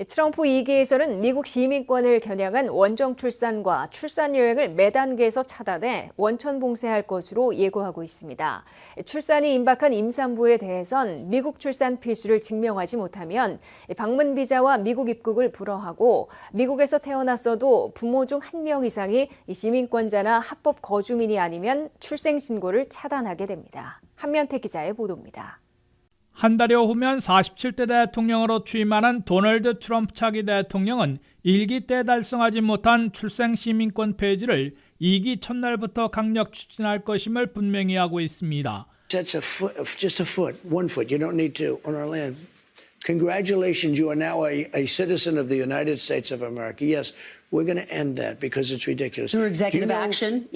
트럼프 2기에서는 미국 시민권을 겨냥한 원정 출산과 출산 여행을 매 단계에서 차단해 원천 봉쇄할 것으로 예고하고 있습니다. 출산이 임박한 임산부에 대해선 미국 출산 필수를 증명하지 못하면 방문 비자와 미국 입국을 불허하고 미국에서 태어났어도 부모 중 한 명 이상이 시민권자나 합법 거주민이 아니면 출생 신고를 차단하게 됩니다. 한면태 기자의 보도입니다. 한 달여 후면 47대 대통령으로 취임하는 도널드 트럼프 차기 대통령은 1기 때 달성하지 못한 출생 시민권 폐지를 2기 첫날부터 강력 추진할 것임을 분명히 하고 있습니다. That's just a foot, 1 foot. You don't need to on our land. Congratulations, you are now a citizen of the United States of America. Yes, we're going to end that because it's ridiculous. Through executive action?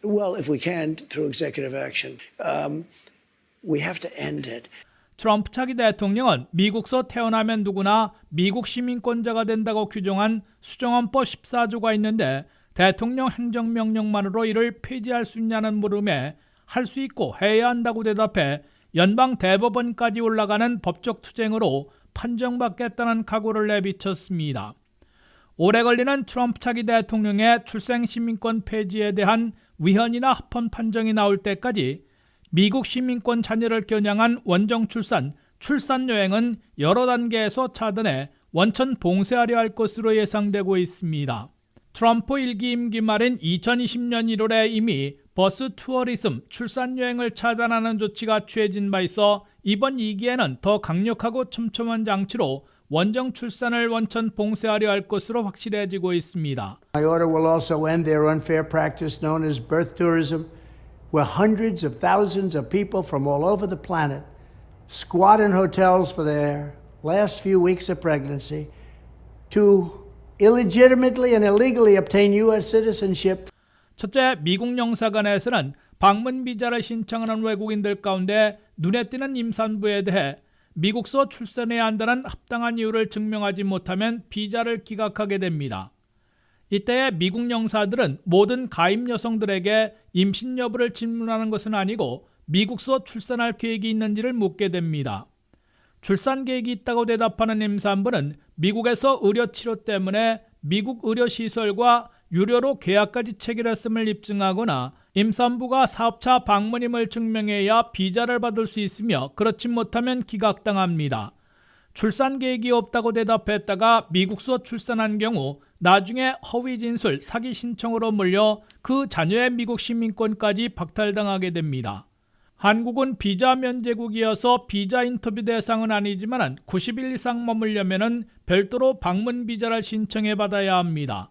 Well, if we can, through executive action. We have to end it. 트럼프 차기 대통령은 미국서 태어나면 누구나 미국 시민권자가 된다고 규정한 수정헌법 14조가 있는데 대통령 행정명령만으로 이를 폐지할 수 있냐는 물음에 할 수 있고 해야 한다고 대답해 연방 대법원까지 올라가는 법적 투쟁으로 판정받겠다는 각오를 내비쳤습니다. 오래 걸리는 트럼프 차기 대통령의 출생 시민권 폐지에 대한 위헌이나 합헌 판정이 나올 때까지 미국 시민권 자녀를 겨냥한 원정 출산, 출산 여행은 여러 단계에서 차단해 원천 봉쇄하려 할 것으로 예상되고 있습니다. 트럼프 1기 임기 말인 2020년 1월에 이미 버스 투어리즘, 출산 여행을 차단하는 조치가 취해진 바 있어 이번 2기에는 더 강력하고 촘촘한 장치로 원정 출산을 원천 봉쇄하려 할 것으로 확실해지고 있습니다. My order will also end their unfair practice known as birth tourism. Where hundreds of thousands of people from all over the planet squat in hotels for their last few weeks of pregnancy to illegitimately and illegally obtain U.S. citizenship. 첫째, 미국 영사관에서는 방문 비자를 신청하는 외국인들 가운데 눈에 띄는 임산부에 대해 미국서 출산해야 한다는 합당한 이유를 증명하지 못하면 비자를 기각하게 됩니다. 이때에 미국 영사들은 모든 가임 여성들에게 임신 여부를 질문하는 것은 아니고 미국서 출산할 계획이 있는지를 묻게 됩니다. 출산 계획이 있다고 대답하는 임산부는 미국에서 의료 치료 때문에 미국 의료시설과 유료로 계약까지 체결했음을 입증하거나 임산부가 사업차 방문임을 증명해야 비자를 받을 수 있으며 그렇지 못하면 기각당합니다. 출산 계획이 없다고 대답했다가 미국서 출산한 경우 나중에 허위 진술, 사기 신청으로 몰려 그 자녀의 미국 시민권까지 박탈당하게 됩니다. 한국은 비자 면제국이어서 비자 인터뷰 대상은 아니지만 90일 이상 머물려면 별도로 방문 비자를 신청해 받아야 합니다.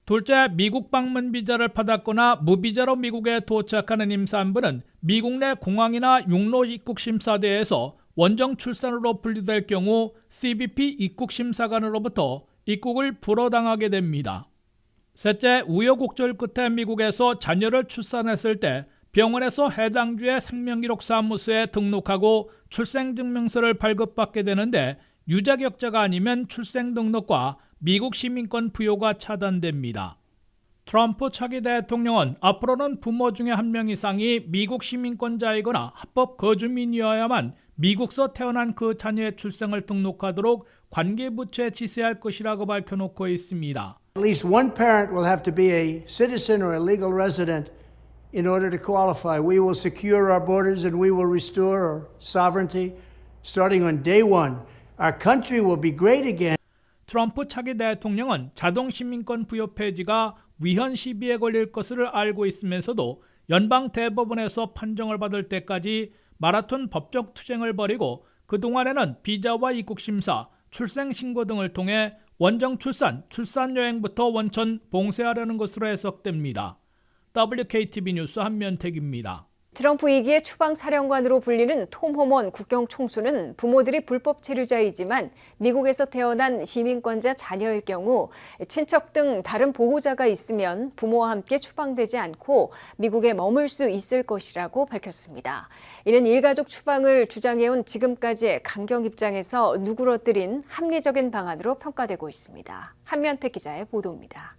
둘째, 미국 방문 비자를 받았거나 무비자로 미국에 도착하는 임산부는 미국 내 공항이나 육로 입국 심사대에서 원정 출산으로 분류될 경우 CBP 입국심사관으로부터 입국을 불허당하게 됩니다. 셋째, 우여곡절 끝에 미국에서 자녀를 출산했을 때 병원에서 해당 주의 생명기록사무소에 등록하고 출생증명서를 발급받게 되는데 유자격자가 아니면 출생등록과 미국 시민권 부여가 차단됩니다. 트럼프 차기 대통령은 앞으로는 부모 중에 한 명 이상이 미국 시민권자이거나 합법 거주민이어야만 미국서 태어난 그 자녀의 출생을 등록하도록 관계부처에 지시할 것이라고 밝혀놓고 있습니다. At least one parent will have to be a citizen or a legal resident in order to qualify. We will secure our borders and we will restore our sovereignty starting on day one. Our country will be great again. 트럼프 차기 대통령은 자동 시민권 부여 폐지가 위헌 시비에 걸릴 것을 알고 있으면서도 연방 대법원에서 판정을 받을 때까지 마라톤 법적 투쟁을 벌이고 그동안에는 비자와 입국심사, 출생신고 등을 통해 원정 출산, 출산여행부터 원천 봉쇄하려는 것으로 해석됩니다. WKTV 뉴스 한면택입니다. 트럼프 2기의 추방사령관으로 불리는 톰 호먼 국경총수는 부모들이 불법 체류자이지만 미국에서 태어난 시민권자 자녀일 경우 친척 등 다른 보호자가 있으면 부모와 함께 추방되지 않고 미국에 머물 수 있을 것이라고 밝혔습니다. 이는 일가족 추방을 주장해온 지금까지의 강경 입장에서 누그러뜨린 합리적인 방안으로 평가되고 있습니다. 한면태 기자의 보도입니다.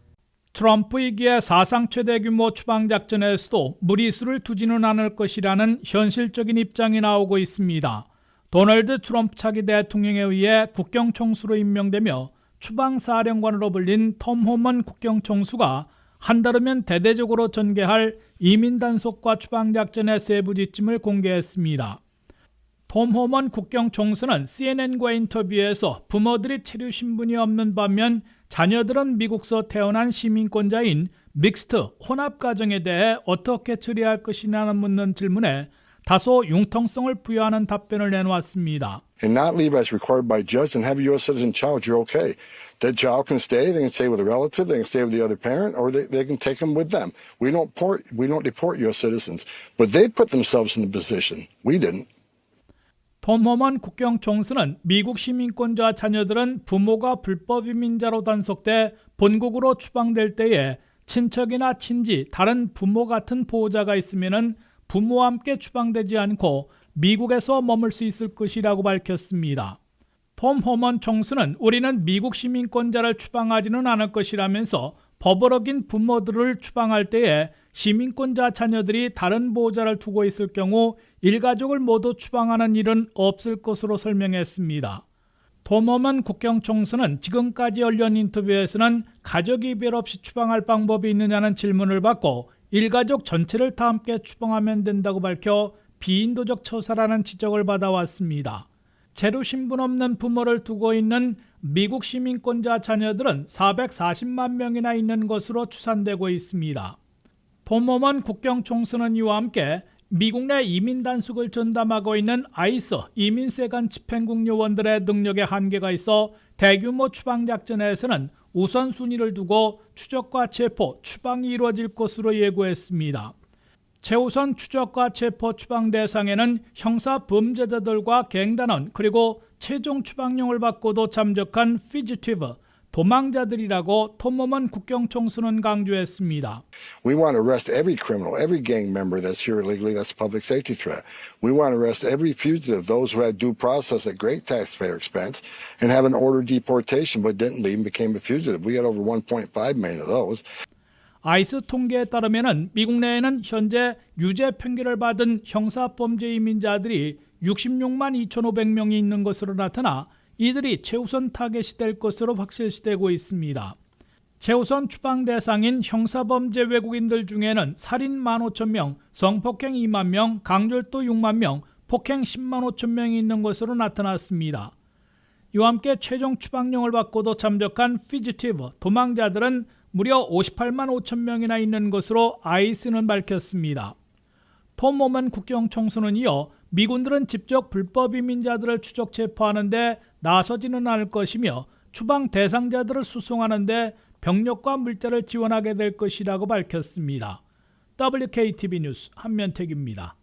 트럼프 2기의 사상 최대 규모 추방작전에서도 무리수를 두지는 않을 것이라는 현실적인 입장이 나오고 있습니다. 도널드 트럼프 차기 대통령에 의해 국경총수로 임명되며 추방사령관으로 불린 톰 호먼 국경총수가 한 달 후면 대대적으로 전개할 이민단속과 추방작전의 세부 지침을 공개했습니다. 톰 호먼 국경총수는 CNN과의 인터뷰에서 부모들이 체류 신분이 없는 반면 자녀들은 미국서 태어난 시민권자인 믹스트 혼합 가정에 대해 어떻게 처리할 것이냐는 묻는 질문에 다소 융통성을 부여하는 답변을 내놓았습니다. And not leave as required by judge and have a U.S. citizen child, you're okay. That child can stay, they can stay with a relative, they can stay with the other parent, or they can take them with them. We don't deport U.S. citizens. But they put themselves in the position. We didn't. 톰 호먼 국경총수는 미국 시민권자 자녀들은 부모가 불법 이민자로 단속돼 본국으로 추방될 때에 친척이나 친지, 다른 부모 같은 보호자가 있으면 부모와 함께 추방되지 않고 미국에서 머물 수 있을 것이라고 밝혔습니다. 톰 호먼 총수는 우리는 미국 시민권자를 추방하지는 않을 것이라면서 법을 어긴 부모들을 추방할 때에 시민권자 자녀들이 다른 보호자를 두고 있을 경우 일가족을 모두 추방하는 일은 없을 것으로 설명했습니다. 톰 호먼 국경총수는 지금까지 열린 인터뷰에서는 가족 이별 없이 추방할 방법이 있느냐는 질문을 받고 일가족 전체를 다 함께 추방하면 된다고 밝혀 비인도적 처사라는 지적을 받아왔습니다. 체류 신분 없는 부모를 두고 있는 미국 시민권자 자녀들은 440만 명이나 있는 것으로 추산되고 있습니다. 톰 호먼 국경총수는 이와 함께 미국 내 이민 단속을 전담하고 있는 아이스 이민세관 집행국 요원들의 능력에 한계가 있어 대규모 추방작전에서는 우선순위를 두고 추적과 체포, 추방이 이루어질 것으로 예고했습니다. 최우선 추적과 체포 추방 대상에는 형사 범죄자들과 갱단원 그리고 최종 추방령을 받고도 잠적한 피지티브, 도망자들이라고 톰 호먼 국경총수는 강조했습니다. We want to arrest every criminal, every gang member that's here illegally, that's a public safety threat. We want to arrest every fugitive, those who had due process at great taxpayer expense and have an ordered deportation but didn't leave and became a fugitive. We had over 1.5 million of those. 아이스 통계에 따르면 미국 내에는 현재 유죄 판결을 받은 형사범죄 이민자들이 66만 2,500명이 있는 것으로 나타나 이들이 최우선 타겟이 될 것으로 확실시되고 있습니다. 최우선 추방 대상인 형사범죄 외국인들 중에는 살인 15,000명, 성폭행 2만 명, 강절도 6만 명, 폭행 10만 5천 명이 있는 것으로 나타났습니다. 이와 함께 최종 추방령을 받고도 잠적한 피지티브, 도망자들은 무려 58만 5천 명이나 있는 것으로 아이스는 밝혔습니다. 톰 호먼 국경총수는 이어 미군들은 직접 불법 이민자들을 추적 체포하는 데 나서지는 않을 것이며 추방 대상자들을 수송하는 데 병력과 물자를 지원하게 될 것이라고 밝혔습니다. WKTV 뉴스 한면택입니다.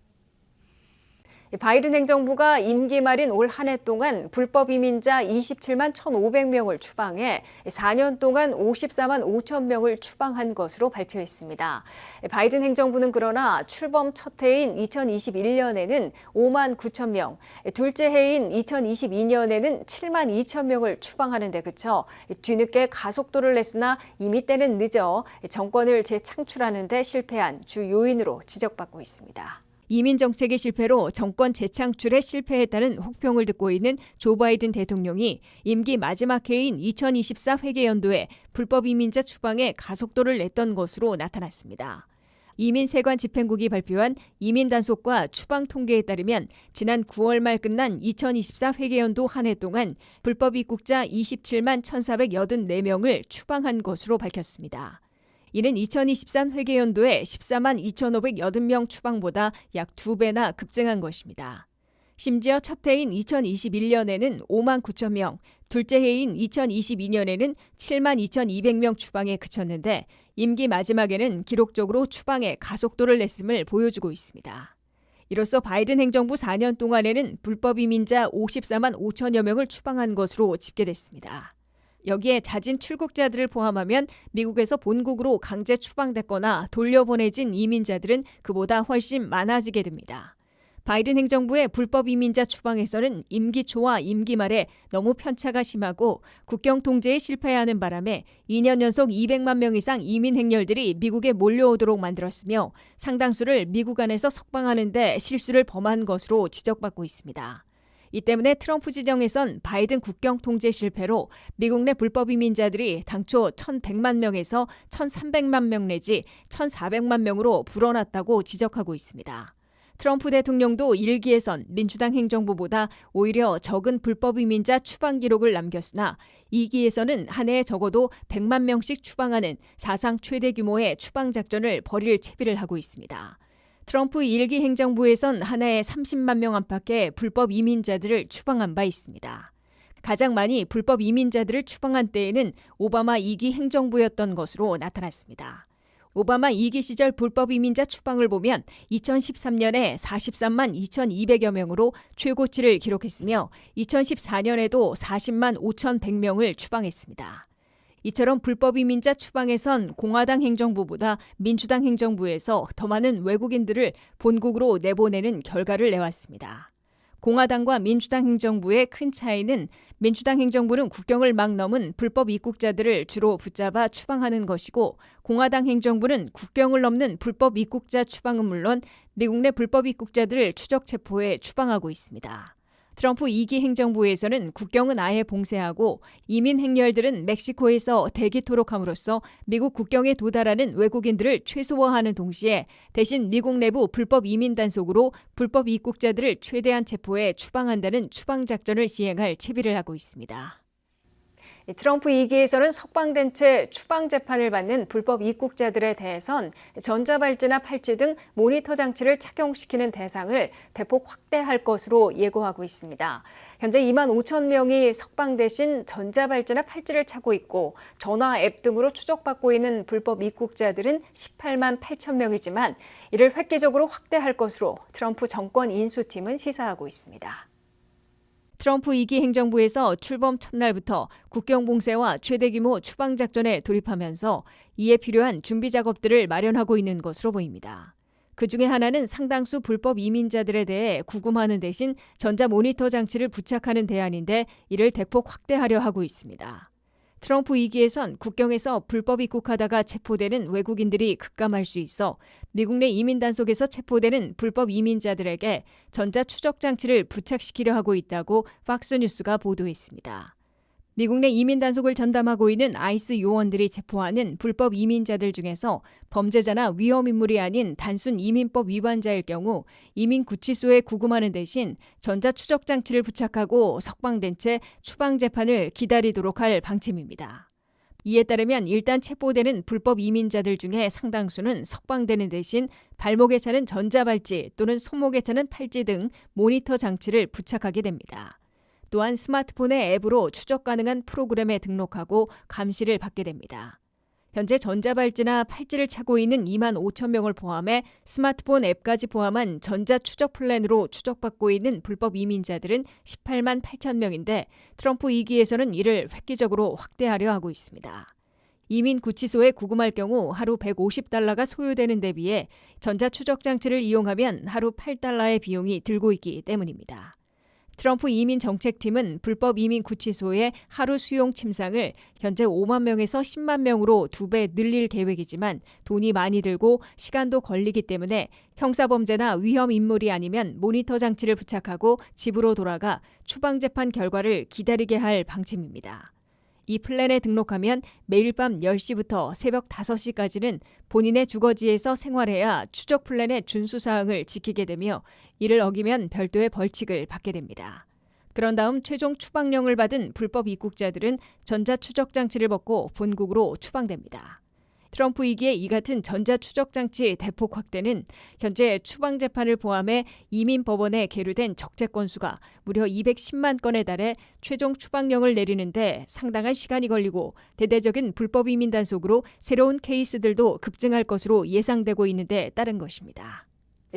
바이든 행정부가 임기 말인 올 한 해 동안 불법 이민자 27만 1,500명을 추방해 4년 동안 54만 5천 명을 추방한 것으로 발표했습니다. 바이든 행정부는 그러나 출범 첫 해인 2021년에는 5만 9천 명, 둘째 해인 2022년에는 7만 2천 명을 추방하는 데 그쳐 뒤늦게 가속도를 냈으나 이미 때는 늦어 정권을 재창출하는 데 실패한 주 요인으로 지적받고 있습니다. 이민 정책의 실패로 정권 재창출에 실패했다는 혹평을 듣고 있는 조 바이든 대통령이 임기 마지막 해인 2024 회계연도에 불법 이민자 추방에 가속도를 냈던 것으로 나타났습니다. 이민세관 집행국이 발표한 이민 단속과 추방 통계에 따르면 지난 9월 말 끝난 2024 회계연도 한 해 동안 불법 입국자 27만 1,484명을 추방한 것으로 밝혔습니다. 이는 2023 회계연도에 14만 2,580명 추방보다 약 2배나 급증한 것입니다. 심지어 첫 해인 2021년에는 5만 9천 명, 둘째 해인 2022년에는 7만 2,200명 추방에 그쳤는데 임기 마지막에는 기록적으로 추방에 가속도를 냈음을 보여주고 있습니다. 이로써 바이든 행정부 4년 동안에는 불법 이민자 54만 5천여 명을 추방한 것으로 집계됐습니다. 여기에 자진 출국자들을 포함하면 미국에서 본국으로 강제 추방됐거나 돌려보내진 이민자들은 그보다 훨씬 많아지게 됩니다. 바이든 행정부의 불법 이민자 추방에서는 임기 초와 임기 말에 너무 편차가 심하고 국경 통제에 실패하는 바람에 2년 연속 200만 명 이상 이민 행렬들이 미국에 몰려오도록 만들었으며 상당수를 미국 안에서 석방하는 데 실수를 범한 것으로 지적받고 있습니다. 이 때문에 트럼프 진영에선 바이든 국경 통제 실패로 미국 내 불법 이민자들이 당초 1,100만 명에서 1,300만 명 내지 1,400만 명으로 불어났다고 지적하고 있습니다. 트럼프 대통령도 1기에선 민주당 행정부보다 오히려 적은 불법 이민자 추방 기록을 남겼으나 2기에서는 한 해에 적어도 100만 명씩 추방하는 사상 최대 규모의 추방 작전을 벌일 채비를 하고 있습니다. 트럼프 1기 행정부에선 한 해에 30만 명 안팎의 불법 이민자들을 추방한 바 있습니다. 가장 많이 불법 이민자들을 추방한 때에는 오바마 2기 행정부였던 것으로 나타났습니다. 오바마 2기 시절 불법 이민자 추방을 보면 2013년에 43만 2,200여 명으로 최고치를 기록했으며 2014년에도 40만 5,100명을 추방했습니다. 이처럼 불법 이민자 추방에선 공화당 행정부보다 민주당 행정부에서 더 많은 외국인들을 본국으로 내보내는 결과를 내왔습니다. 공화당과 민주당 행정부의 큰 차이는 민주당 행정부는 국경을 막 넘은 불법 입국자들을 주로 붙잡아 추방하는 것이고 공화당 행정부는 국경을 넘는 불법 입국자 추방은 물론 미국 내 불법 입국자들을 추적 체포해 추방하고 있습니다. 트럼프 2기 행정부에서는 국경은 아예 봉쇄하고 이민 행렬들은 멕시코에서 대기토록 함으로써 미국 국경에 도달하는 외국인들을 최소화하는 동시에 대신 미국 내부 불법 이민 단속으로 불법 입국자들을 최대한 체포해 추방한다는 추방 작전을 시행할 채비를 하고 있습니다. 트럼프 2기에서는 석방된 채 추방 재판을 받는 불법 입국자들에 대해선 전자발찌나 팔찌 등 모니터 장치를 착용시키는 대상을 대폭 확대할 것으로 예고하고 있습니다. 현재 2만 5천 명이 석방 대신 전자발찌나 팔찌를 차고 있고 전화 앱 등으로 추적받고 있는 불법 입국자들은 18만 8천 명이지만 이를 획기적으로 확대할 것으로 트럼프 정권 인수팀은 시사하고 있습니다. 트럼프 2기 행정부에서 출범 첫날부터 국경 봉쇄와 최대 규모 추방 작전에 돌입하면서 이에 필요한 준비 작업들을 마련하고 있는 것으로 보입니다. 그중에 하나는 상당수 불법 이민자들에 대해 구금하는 대신 전자 모니터 장치를 부착하는 대안인데 이를 대폭 확대하려 하고 있습니다. 트럼프 2기에선 국경에서 불법 입국하다가 체포되는 외국인들이 급감할 수 있어 미국 내 이민 단속에서 체포되는 불법 이민자들에게 전자 추적 장치를 부착시키려 하고 있다고 팍스뉴스가 보도했습니다. 미국 내 이민 단속을 전담하고 있는 아이스 요원들이 체포하는 불법 이민자들 중에서 범죄자나 위험 인물이 아닌 단순 이민법 위반자일 경우 이민 구치소에 구금하는 대신 전자 추적 장치를 부착하고 석방된 채 추방 재판을 기다리도록 할 방침입니다. 이에 따르면 일단 체포되는 불법 이민자들 중에 상당수는 석방되는 대신 발목에 차는 전자발찌 또는 손목에 차는 팔찌 등 모니터 장치를 부착하게 됩니다. 또한 스마트폰의 앱으로 추적 가능한 프로그램에 등록하고 감시를 받게 됩니다. 현재 전자발찌나 팔찌를 차고 있는 2만 5천 명을 포함해 스마트폰 앱까지 포함한 전자추적 플랜으로 추적받고 있는 불법 이민자들은 18만 8천 명인데 트럼프 2기에서는 이를 획기적으로 확대하려 하고 있습니다. 이민 구치소에 구금할 경우 하루 150달러가 소요되는 데 비해 전자추적 장치를 이용하면 하루 8달러의 비용이 들고 있기 때문입니다. 트럼프 이민 정책팀은 불법 이민 구치소의 하루 수용 침상을 현재 5만 명에서 10만 명으로 2배 늘릴 계획이지만 돈이 많이 들고 시간도 걸리기 때문에 형사범죄나 위험 인물이 아니면 모니터 장치를 부착하고 집으로 돌아가 추방재판 결과를 기다리게 할 방침입니다. 이 플랜에 등록하면 매일 밤 10시부터 새벽 5시까지는 본인의 주거지에서 생활해야 추적 플랜의 준수사항을 지키게 되며 이를 어기면 별도의 벌칙을 받게 됩니다. 그런 다음 최종 추방령을 받은 불법 입국자들은 전자추적 장치를 벗고 본국으로 추방됩니다. 트럼프 2기의 이 같은 전자추적 장치 대폭 확대는 현재 추방 재판을 포함해 이민 법원에 계류된 적재 건수가 무려 210만 건에 달해 최종 추방령을 내리는데 상당한 시간이 걸리고 대대적인 불법 이민 단속으로 새로운 케이스들도 급증할 것으로 예상되고 있는 데 따른 것입니다.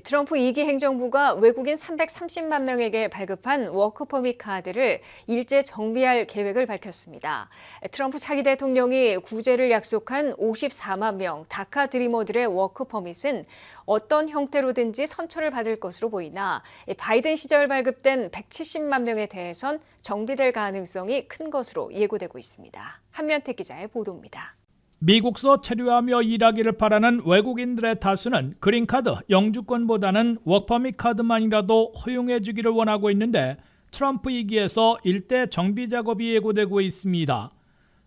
트럼프 2기 행정부가 외국인 330만 명에게 발급한 워크퍼밋 카드를 일제 정비할 계획을 밝혔습니다. 트럼프 차기 대통령이 구제를 약속한 54만 명 다카 드리머들의 워크퍼밋은 어떤 형태로든지 선처를 받을 것으로 보이나 바이든 시절 발급된 170만 명에 대해선 정비될 가능성이 큰 것으로 예고되고 있습니다. 한면택 기자의 보도입니다. 미국서 체류하며 일하기를 바라는 외국인들의 다수는 그린카드, 영주권보다는 워크퍼밋 카드만이라도 허용해 주기를 원하고 있는데 트럼프 2기에서 일대 정비 작업이 예고되고 있습니다.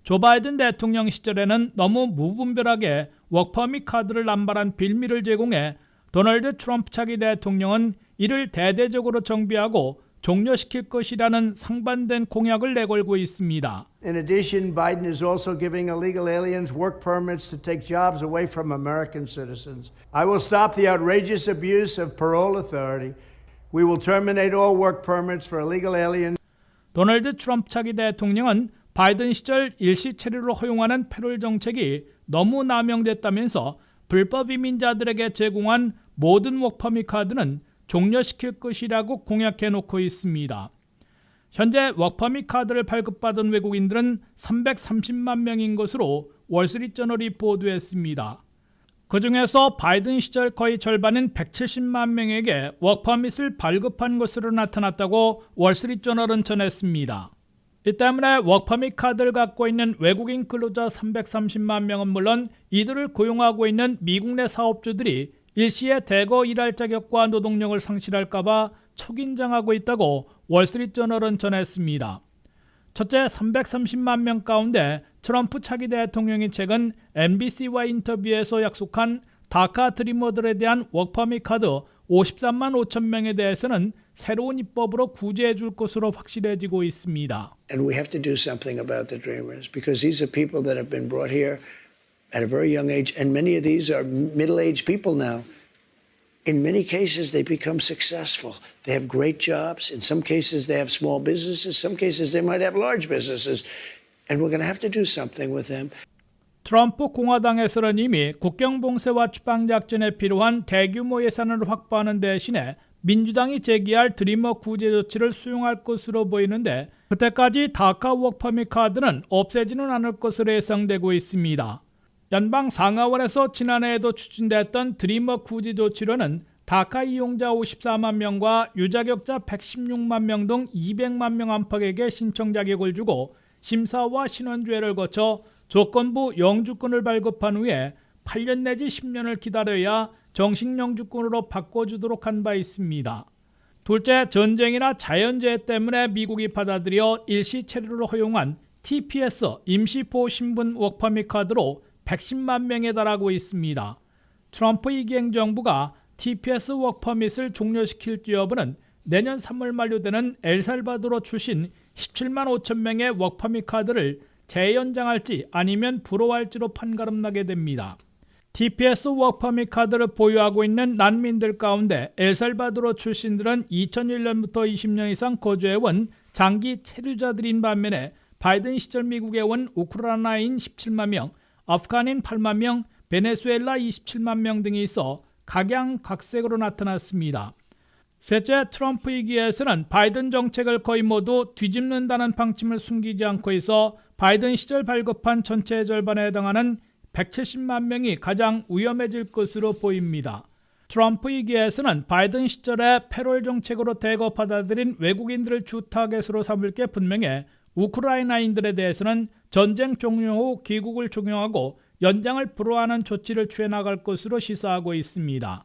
조 바이든 대통령 시절에는 너무 무분별하게 워크퍼밋 카드를 남발한 빌미를 제공해 도널드 트럼프 차기 대통령은 이를 대대적으로 정비하고 종료시킬 것이라는 상반된 공약을 내걸고 있습니다. In addition, Biden is also giving illegal aliens work permits to take jobs away from American citizens. I will stop the outrageous abuse of parole authority. We will terminate all work permits for illegal aliens. 도널드 트럼프 차기 대통령은 바이든 시절 일시 체류를 허용하는 패롤 정책이 너무 남용됐다면서 불법 이민자들에게 제공한 모든 워크퍼밋 카드는 종료시킬 것이라고 공약해놓고 있습니다. 현재 워크퍼밋 카드를 발급받은 외국인들은 330만 명인 것으로 월스트리트저널이 보도했습니다. 그중에서 바이든 시절 거의 절반인 170만 명에게 워크퍼밋을 발급한 것으로 나타났다고 월스트리트저널은 전했습니다. 이 때문에 워크퍼밋 카드를 갖고 있는 외국인 근로자 330만 명은 물론 이들을 고용하고 있는 미국 내 사업주들이 일시에 대거 일할 자격과 노동력을 상실할까 봐 초긴장하고 있다고 월스트리트저널은 전했습니다. 첫째, 330만 명 가운데 트럼프 차기 대통령이 최근 MBC와 인터뷰에서 약속한 다카 드리머들에 대한 워크퍼밋 카드 53만 5천 명에 대해서는 새로운 입법으로 구제해 줄 것으로 확실해지고 있습니다. And we have to do something about the dreamers because these are people that have been brought here at a very young age, and many of these are middle-aged people now. In many cases, they become successful. They have great jobs. In some cases, they have small businesses. Some cases, they might have large businesses. And we're going to have to do something with them. 트럼프 공화당에서는 이미 국경 봉쇄와 추방작전에 필요한 대규모 예산을 확보하는 대신에 민주당이 제기할 드리머 구제 조치를 수용할 것으로 보이는데 그때까지 다카 워크퍼밋 카드는 없애지는 않을 것으로 예상되고 있습니다. 연방 상하원에서 지난해에도 추진됐던 드리머 구제 조치로는 다카 이용자 54만 명과 유자격자 116만 명 등 200만 명 안팎에게 신청 자격을 주고 심사와 신원조회를 거쳐 조건부 영주권을 발급한 후에 8년 내지 10년을 기다려야 정식 영주권으로 바꿔주도록 한 바 있습니다. 둘째, 전쟁이나 자연재해 때문에 미국이 받아들여 일시 체류를 허용한 TPS 임시보호신분 워크퍼밋 카드로 110만 명에 달하고 있습니다. 트럼프 2기 행정부가 TPS 워크퍼밋을 종료시킬지 여부는 내년 3월 만료되는 엘살바도르 출신 17만 5천 명의 워크퍼밋 카드를 재연장할지 아니면 불허할지로 판가름나게 됩니다. TPS 워크퍼밋 카드를 보유하고 있는 난민들 가운데 엘살바도르 출신들은 2001년부터 20년 이상 거주해온 장기 체류자들인 반면에 바이든 시절 미국에 온 우크라이나인 17만 명, 아프간인 8만 명, 베네수엘라 27만 명 등이 있어 각양각색으로 나타났습니다. 셋째, 트럼프 2기에서는 바이든 정책을 거의 모두 뒤집는다는 방침을 숨기지 않고 있어 바이든 시절 발급한 전체의 절반에 해당하는 170만 명이 가장 위험해질 것으로 보입니다. 트럼프 2기에서는 바이든 시절에 패롤 정책으로 대거 받아들인 외국인들을 주 타겟으로 삼을 게 분명해 우크라이나인들에 대해서는 전쟁 종료 후 귀국을 종용하고 연장을 불허하는 조치를 취해 나갈 것으로 시사하고 있습니다.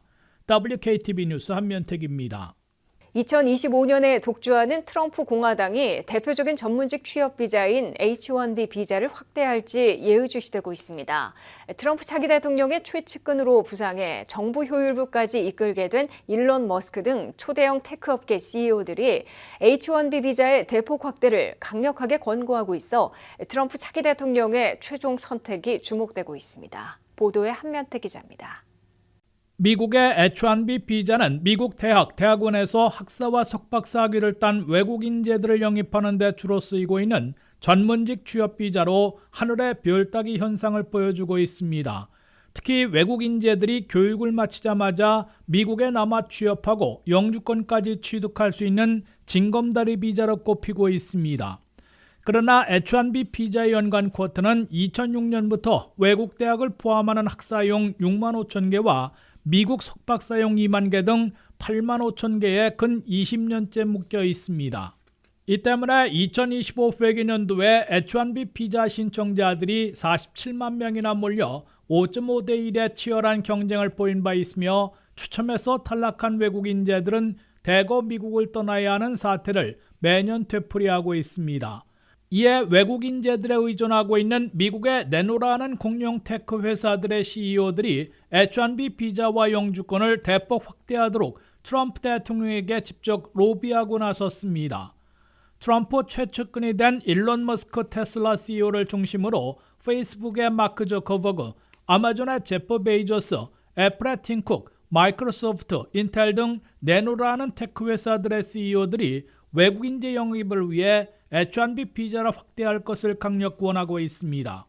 WKTV 뉴스 한면택입니다. 2025년에 독주하는 트럼프 공화당이 대표적인 전문직 취업 비자인 H-1B 비자를 확대할지 예의주시되고 있습니다. 트럼프 차기 대통령의 최측근으로 부상해 정부 효율부까지 이끌게 된 일론 머스크 등 초대형 테크업계 CEO들이 H-1B 비자의 대폭 확대를 강력하게 권고하고 있어 트럼프 차기 대통령의 최종 선택이 주목되고 있습니다. 보도에 한면택 기자입니다. 미국의 H-1B 비자는 미국 대학, 대학원에서 학사와 석박사 학위를 딴 외국 인재들을 영입하는 데 주로 쓰이고 있는 전문직 취업 비자로 하늘의 별 따기 현상을 보여주고 있습니다. 특히 외국 인재들이 교육을 마치자마자 미국에 남아 취업하고 영주권까지 취득할 수 있는 징검다리 비자로 꼽히고 있습니다. 그러나 H-1B 비자의 연간 쿼터는 2006년부터 외국 대학을 포함하는 학사용 6만 5천 개와 미국 석박사용 2만 개 등 8만 5천 개에 근 20년째 묶여 있습니다. 이 때문에 2025 회계년도에 H-1B 비자 신청자들이 47만 명이나 몰려 5.5대 1의 치열한 경쟁을 보인 바 있으며 추첨에서 탈락한 외국 인재들은 대거 미국을 떠나야 하는 사태를 매년 되풀이하고 있습니다. 이에 외국 인재들에 의존하고 있는 미국의 내노라는 공룡 테크 회사들의 CEO들이 H-1B 비자와 영주권을 대폭 확대하도록 트럼프 대통령에게 직접 로비하고 나섰습니다. 트럼프 최측근이 된 일론 머스크 테슬라 CEO를 중심으로 페이스북의 마크 저커버그, 아마존의 제프 베이조스, 애플의 팀 쿡, 마이크로소프트, 인텔 등 내노라는 테크 회사들의 CEO들이 외국 인재 영입을 위해 H-1B 비자를 확대할 것을 강력 권하고 있습니다.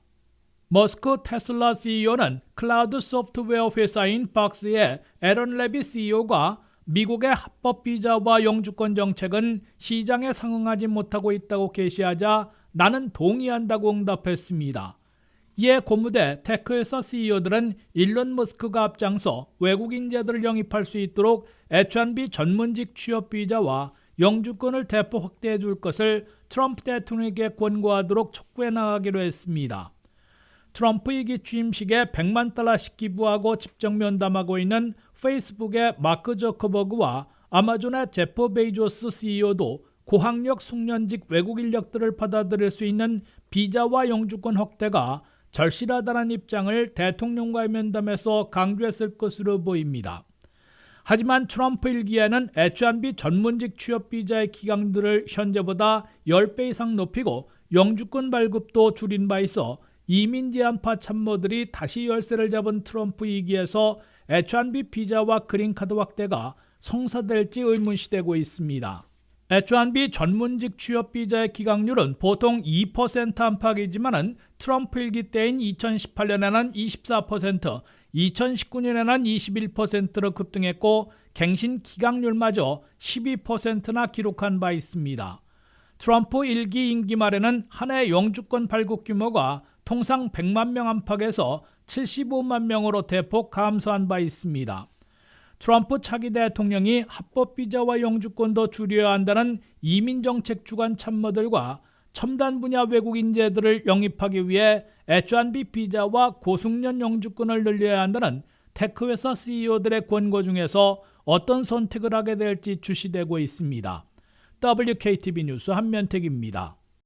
머스크 테슬라 CEO는 클라우드 소프트웨어 회사인 박스의 에런 레비 CEO가 미국의 합법 비자와 영주권 정책은 시장에 상응하지 못하고 있다고 게시하자 나는 동의한다고 응답했습니다. 이에 고무대 테크회사 CEO들은 일론 머스크가 앞장서 외국 인재들을 영입할 수 있도록 H-1B 전문직 취업 비자와 영주권을 대폭 확대해 줄 것을 트럼프 대통령에게 권고하도록 촉구해 나가기로 했습니다. 트럼프 2기 취임식에 100만 달러씩 기부하고 집정 면담하고 있는 페이스북의 마크 저커버그와 아마존의 제프 베이조스 CEO도 고학력 숙련직 외국 인력들을 받아들일 수 있는 비자와 영주권 확대가 절실하다는 입장을 대통령과의 면담에서 강조했을 것으로 보입니다. 하지만 트럼프 1기에는 H-1B 전문직 취업 비자의 기간들을 현재보다 10배 이상 높이고 영주권 발급도 줄인 바 있어 이민 제한파 참모들이 다시 열쇠를 잡은 트럼프 2기에서 H-1B 비자와 그린카드 확대가 성사될지 의문시되고 있습니다. H-1B 전문직 취업 비자의 기각률은 보통 2% 안팎이지만 트럼프 1기 때인 2018년에는 24%, 2019년에는 21%로 급등했고 갱신 기각률마저 12%나 기록한 바 있습니다. 트럼프 1기 임기 말에는 한 해 영주권 발급 규모가 통상 100만 명 안팎에서 75만 명으로 대폭 감소한 바 있습니다. 트럼프 차기 대통령이 합법 비자와 영주권도 줄여야 한다는 이민정책 주관 참모들과 첨단 분야 외국 인재들을 영입하기 위해 H-1B 비자와 고숙련 영주권을 늘려야 한다는 테크 회사 CEO들의 권고 중에서 어떤 선택을 하게 될지 주시되고 있습니다. WKTV 뉴스 한면택입니다.